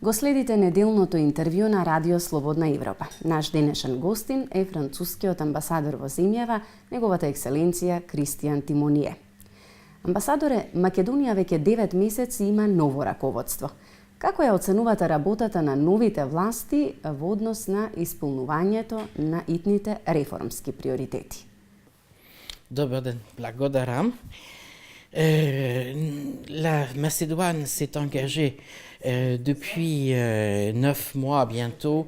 Го следите неделното интервју на Радио Слободна Европа. Наш денешен гостин е францускиот амбасадор во земјава, неговата екселенција Кристијан Тимоние. Амбасадоре, Македонија веќе 9 месеци има ново раководство. Како ја оценувате работата на новите власти во однос на исполнувањето на итните реформски приоритети? Добър ден, благодарам. La Macédoine s'est engagée depuis 9 mois bientôt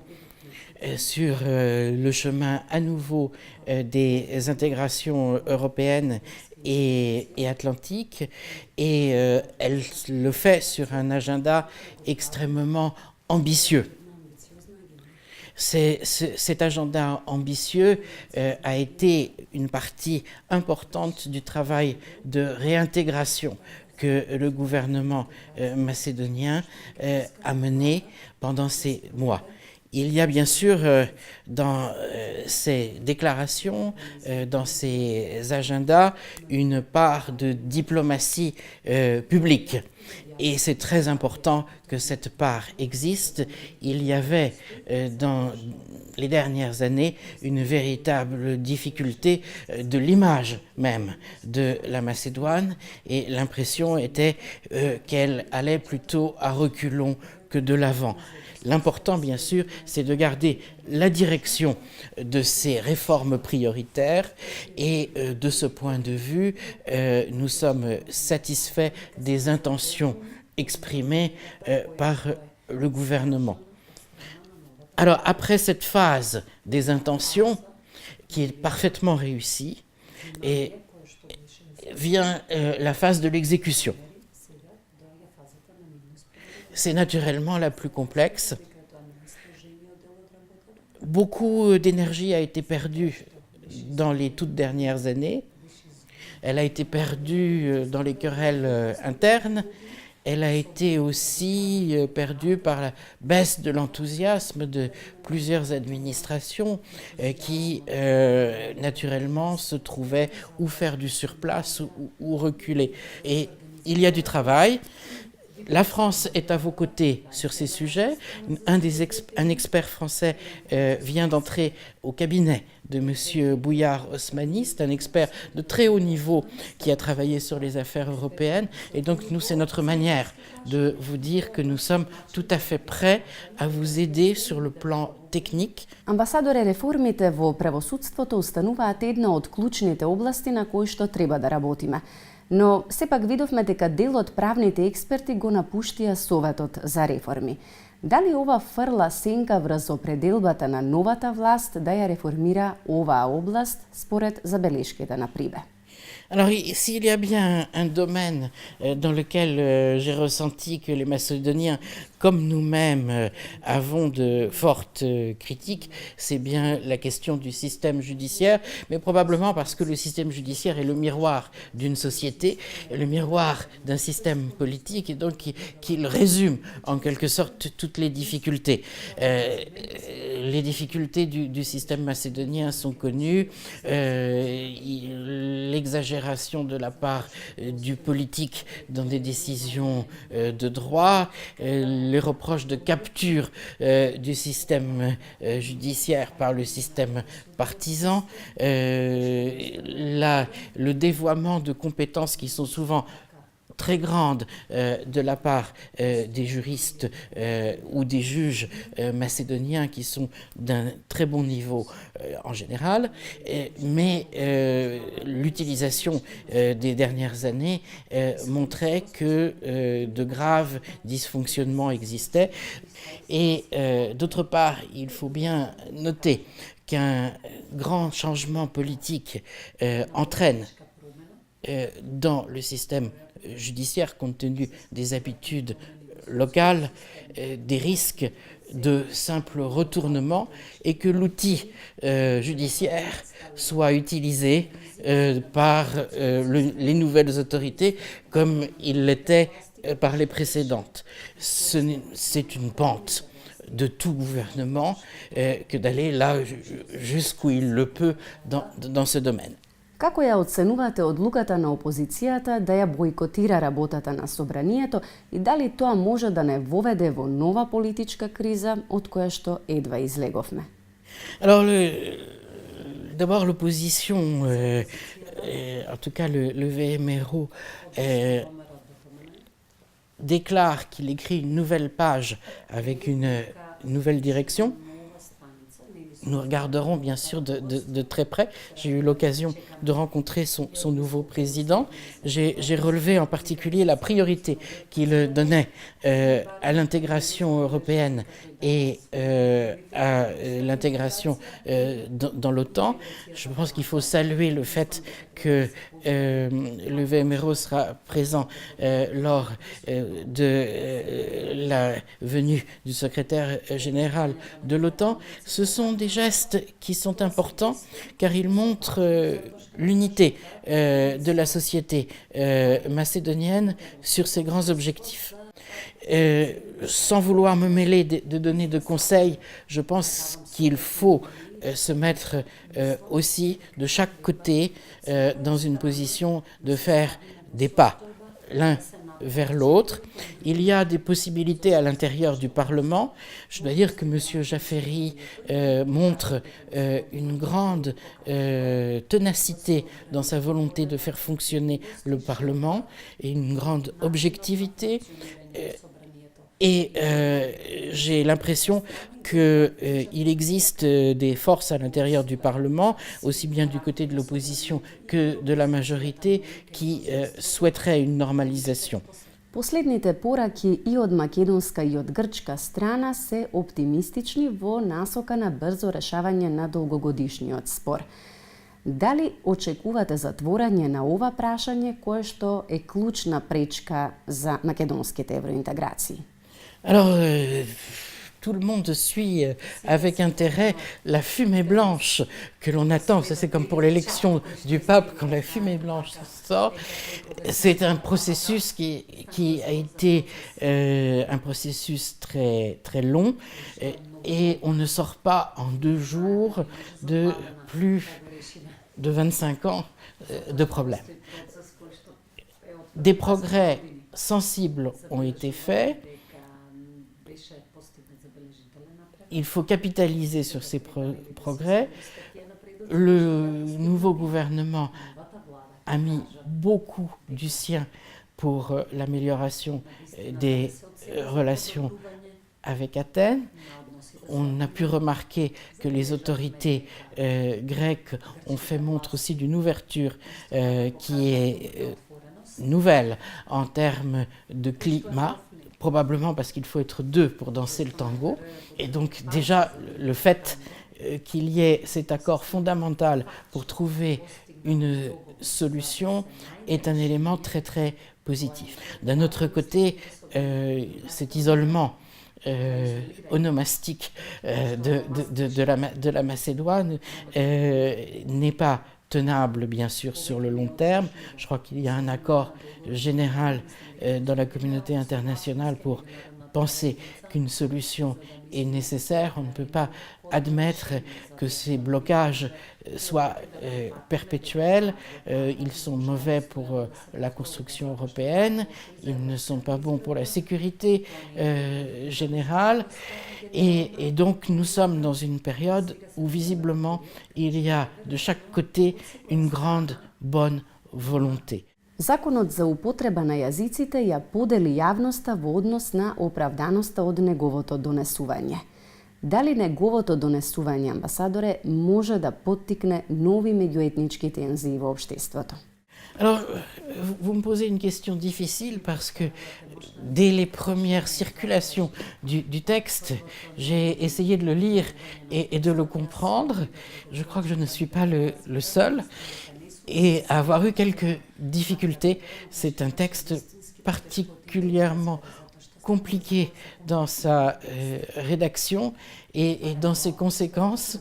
sur le chemin à nouveau des intégrations européennes et atlantiques, et elle le fait sur un agenda extrêmement ambitieux. Cet agenda ambitieux a été une partie importante du travail de réintégration que le gouvernement macédonien a mené pendant ces mois. Il y a bien sûr dans ces déclarations, dans ces agendas, une part de diplomatie publique. Et c'est très important que cette part existe. Il y avait dans les dernières années une véritable difficulté de l'image même de la Macédoine, et l'impression était qu'elle allait plutôt à reculons que de l'avant. L'important, bien sûr, c'est de garder la direction de ces réformes prioritaires, et de ce point de vue, nous sommes satisfaits des intentions exprimées par le gouvernement. Alors, après cette phase des intentions, qui est parfaitement réussie, et vient la phase de l'exécution. C'est naturellement la plus complexe. Beaucoup d'énergie a été perdue dans les toutes dernières années. Elle a été perdue dans les querelles internes. Elle a été aussi perdue par la baisse de l'enthousiasme de plusieurs administrations qui, naturellement, se trouvaient ou faire du surplace ou reculer. Et il y a du travail. La France est à vos côtés sur ces sujets. Un expert français vient d'entrer au cabinet de M. Bouillard Osmani. C'est un expert de très haut niveau qui a travaillé sur les affaires européennes. Et donc, nous, c'est notre manière de vous dire que nous sommes tout à fait prêts à vous aider sur le plan техник. Амбасадоре, реформите во правосудството остануваат една од клучните области на кои што треба да работиме. Но сепак видовме дека дел од правните експерти го напуштија Советот за реформи. Дали ова фрла сенка врз определбата на новата власт да ја реформира оваа област според забелешките на Прибе? Alors, s'il y a bien un domaine dans lequel j'ai ressenti que les Macédoniens, comme nous-mêmes, avons de fortes critiques, c'est bien la question du système judiciaire, mais probablement parce que le système judiciaire est le miroir d'une société, le miroir d'un système politique, et donc qu'il résume en quelque sorte toutes les difficultés. Les difficultés du système macédonien sont connues, l'exagération de la part du politique dans des décisions de droit, les reproches de capture du système judiciaire par le système partisan, le dévoiement de compétences qui sont souvent très grande de la part des juristes ou des juges macédoniens qui sont d'un très bon niveau en général, mais l'utilisation des dernières années montrait que de graves dysfonctionnements existaient. Et d'autre part, il faut bien noter qu'un grand changement politique entraîne dans le système judiciaire, compte tenu des habitudes locales, des risques de simple retournement, et que l'outil judiciaire soit utilisé par les nouvelles autorités comme il l'était par les précédentes. C'est une pente de tout gouvernement que d'aller là jusqu'où il le peut dans ce domaine. Како ја оценувате одлуката на опозицијата да ја бойкотира работата на собранието и дали тоа може да не воведе во нова политичка криза од која што едва излеговме? Alors, d'abord l'opposition, en tout cas le VMRO, déclare qu'il écrit une nouvelle page avec une nouvelle direction. Nous regarderons bien sûr de très près. J'ai eu l'occasion de rencontrer son nouveau président. J'ai relevé en particulier la priorité qu'il donnait à l'intégration européenne et à l'intégration dans l'OTAN. Je pense qu'il faut saluer le fait que le VMRO sera présent lors de la venue du secrétaire général de l'OTAN. Ce sont des gestes qui sont importants car ils montrent l'unité de la société macédonienne sur ses grands objectifs. Sans vouloir me mêler de donner de conseils, je pense qu'il faut se mettre aussi de chaque côté dans une position de faire des pas l'un vers l'autre. Il y a des possibilités à l'intérieur du Parlement. Je dois dire que M. Jafferi montre une grande ténacité dans sa volonté de faire fonctionner le Parlement et une grande objectivité. Et j'ai l'impression qu'il existe des forces à l'intérieur du Parlement, aussi bien du côté de l'opposition que de la majorité, qui souhaiteraient une normalisation. Последните пораки и од македонска и од грчка страна се оптимистични во насока на брзо решавање на долгогодишниот спор. Дали очекувате затворање на ова прашање кое што е клучна пречка за македонските евроинтеграции? Alors, tout le monde suit avec intérêt la fumée blanche que l'on attend. Ça, c'est comme pour l'élection du pape, quand la fumée blanche sort. C'est un processus qui a été un processus très, très long et on ne sort pas en 2 jours de plus de 25 ans de problèmes. Des progrès sensibles ont été faits. Il faut capitaliser sur ces progrès. Le nouveau gouvernement a mis beaucoup du sien pour l'amélioration des relations avec Athènes. On a pu remarquer que les autorités grecques ont fait montre aussi d'une ouverture qui est nouvelle en termes de climat. Probablement parce qu'il faut être 2 pour danser le tango. Et donc déjà, le fait qu'il y ait cet accord fondamental pour trouver une solution est un élément très très positif. D'un autre côté, cet isolement onomastique de la Macédoine n'est pas tenable, bien sûr, sur le long terme. Je crois qu'il y a un accord général dans la communauté internationale pour penser qu'une solution est nécessaire. On ne peut pas admettre que ces blocages soient perpétuels. Ils sont mauvais pour la construction européenne, ils ne sont pas bons pour la sécurité générale. Et donc nous sommes dans une période où visiblement il y a de chaque côté une grande bonne volonté. Законот за употреба на јазиците ја подели јавноста во однос на оправданоста од неговото донесување. Дали неговото донесување, амбасадоре, може да поттикне нови меѓуетнички тензии во општеството? Alors, vous me posez une question difficile parce que dès les premières circulations du texte, j'ai essayé de le lire et de le comprendre. Je crois que je ne suis pas le seul et à avoir eu quelques difficultés. C'est un texte particulièrement compliqué dans sa rédaction et dans ses conséquences.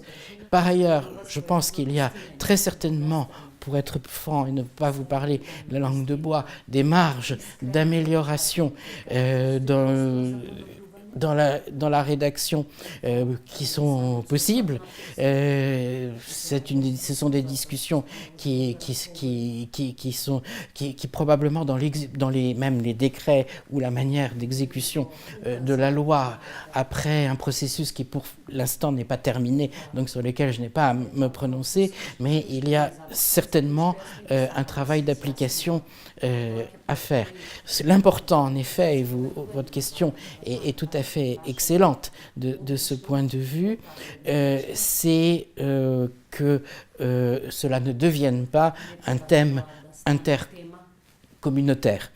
Par ailleurs, je pense qu'il y a très certainement, pour être franc et ne pas vous parler la langue de bois, des marges d'amélioration dans dans la rédaction qui sont possibles. Ce sont des discussions qui probablement même les décrets ou la manière d'exécution de la loi après un processus qui pour l'instant n'est pas terminé, donc sur lequel je n'ai pas à me prononcer, mais il y a certainement un travail d'application à faire. L'important en effet, et votre question est tout à fait excellente de ce point de vue, c'est que cela ne devienne pas un thème intercommunautaire.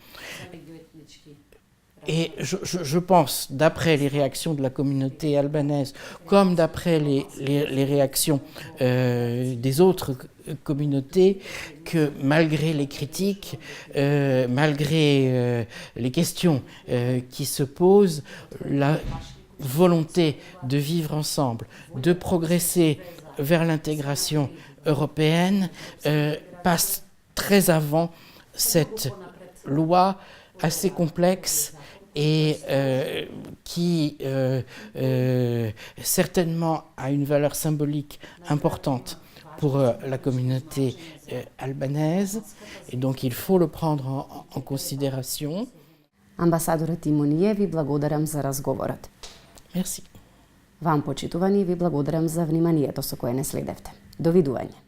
Et je pense, d'après les réactions de la communauté albanaise, comme d'après les réactions des autres communautés, que malgré les critiques, malgré les questions qui se posent, la volonté de vivre ensemble, de progresser vers l'intégration européenne passe très avant cette loi assez complexe et qui certainement a une valeur symbolique importante pour la communauté albanaise, et donc il faut le prendre en considération. Амбасадоре Тимоние, ви благодарам за разговорот. Merci. Вам, почитувани, ви благодарам за вниманието со кое не следевте. Довидување.